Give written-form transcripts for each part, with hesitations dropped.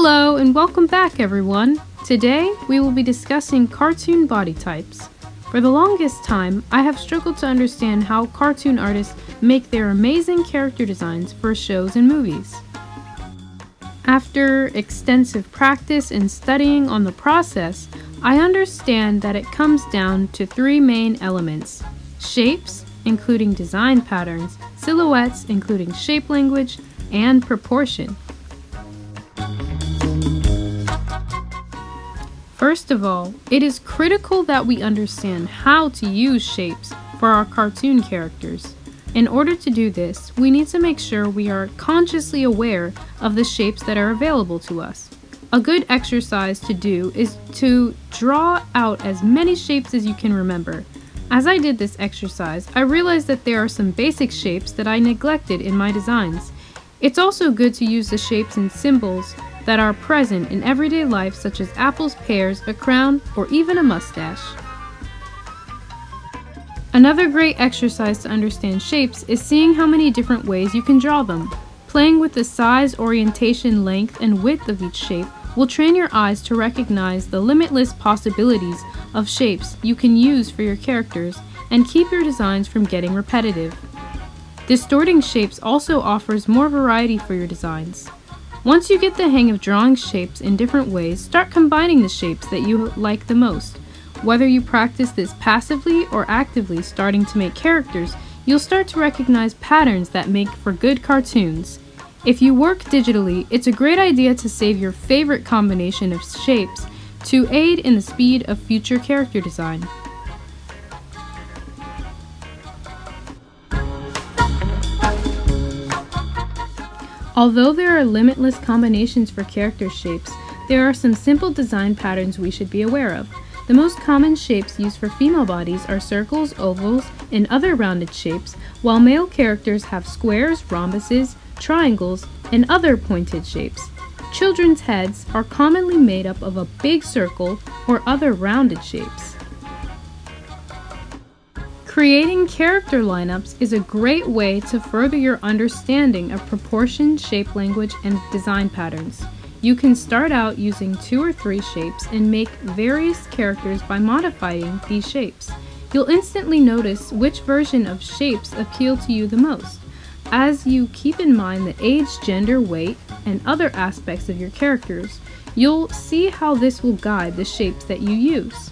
Hello and welcome back everyone! Today we will be discussing cartoon body types. For the longest time, I have struggled to understand how cartoon artists make their amazing character designs for shows and movies. After extensive practice and studying on the process, I understand that it comes down to three main elements: shapes, including design patterns, silhouettes, including shape language, and proportion. First of all, it is critical that we understand how to use shapes for our cartoon characters. In order to do this, we need to make sure we are consciously aware of the shapes that are available to us. A good exercise to do is to draw out as many shapes as you can remember. As I did this exercise, I realized that there are some basic shapes that I neglected in my designs. It's also good to use the shapes and symbols that are present in everyday life, such as apples, pears, a crown, or even a mustache. Another great exercise to understand shapes is seeing how many different ways you can draw them. Playing with the size, orientation, length, and width of each shape will train your eyes to recognize the limitless possibilities of shapes you can use for your characters and keep your designs from getting repetitive. Distorting shapes also offers more variety for your designs. Once you get the hang of drawing shapes in different ways, start combining the shapes that you like the most. Whether you practice this passively or actively starting to make characters, you'll start to recognize patterns that make for good cartoons. If you work digitally, it's a great idea to save your favorite combination of shapes to aid in the speed of future character design. Although there are limitless combinations for character shapes, there are some simple design patterns we should be aware of. The most common shapes used for female bodies are circles, ovals, and other rounded shapes, while male characters have squares, rhombuses, triangles, and other pointed shapes. Children's heads are commonly made up of a big circle or other rounded shapes. Creating character lineups is a great way to further your understanding of proportion, shape language, and design patterns. You can start out using 2 or 3 shapes and make various characters by modifying these shapes. You'll instantly notice which version of shapes appeal to you the most. As you keep in mind the age, gender, weight, and other aspects of your characters, you'll see how this will guide the shapes that you use.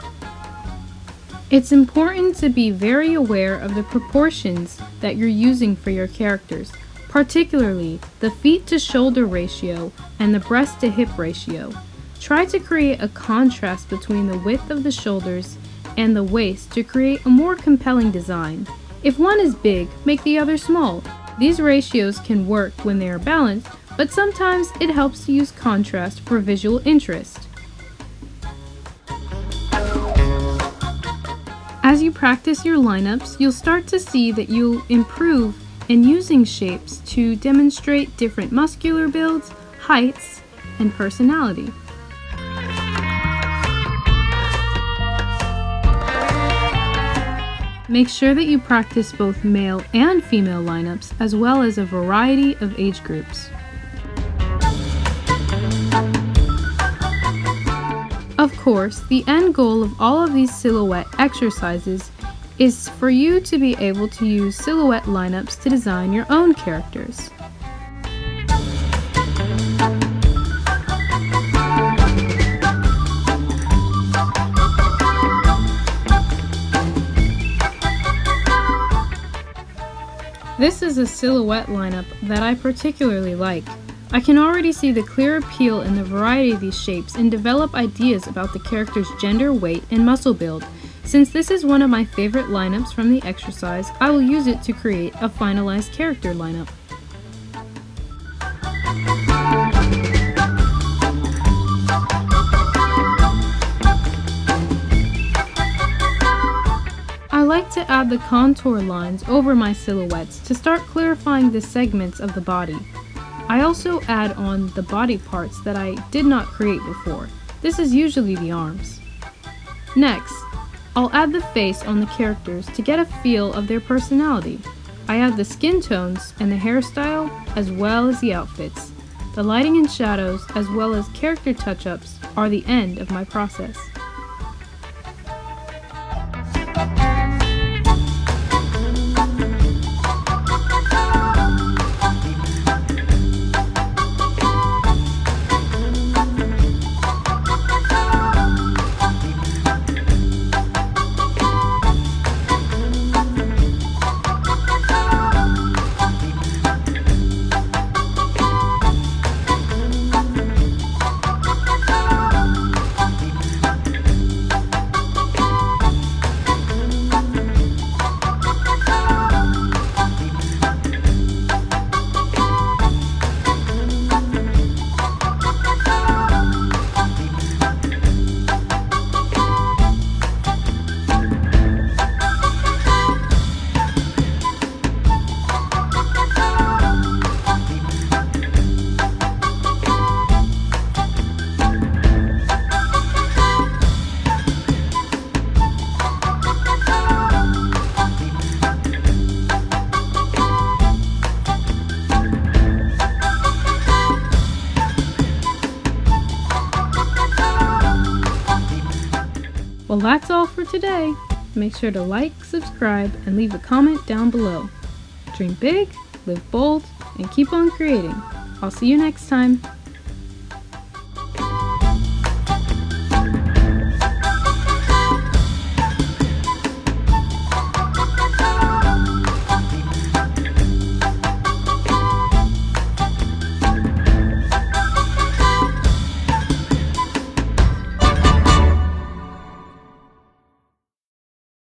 It's important to be very aware of the proportions that you're using for your characters, particularly the feet to shoulder ratio and the breast to hip ratio. Try to create a contrast between the width of the shoulders and the waist to create a more compelling design. If one is big, make the other small. These ratios can work when they are balanced, but sometimes it helps to use contrast for visual interest. As you practice your lineups, you'll start to see that you'll improve in using shapes to demonstrate different muscular builds, heights, and personality. Make sure that you practice both male and female lineups, as well as a variety of age groups. Of course, the end goal of all of these silhouette exercises is for you to be able to use silhouette lineups to design your own characters. This is a silhouette lineup that I particularly like. I can already see the clear appeal in the variety of these shapes and develop ideas about the character's gender, weight, and muscle build. Since this is one of my favorite lineups from the exercise, I will use it to create a finalized character lineup. I like to add the contour lines over my silhouettes to start clarifying the segments of the body. I also add on the body parts that I did not create before. This is usually the arms. Next, I'll add the face on the characters to get a feel of their personality. I add the skin tones and the hairstyle as well as the outfits. The lighting and shadows, as well as character touch-ups, are the end of my process. Well, that's all for today. Make sure to like, subscribe, and leave a comment down below. Dream big, live bold, and keep on creating. I'll see you next time.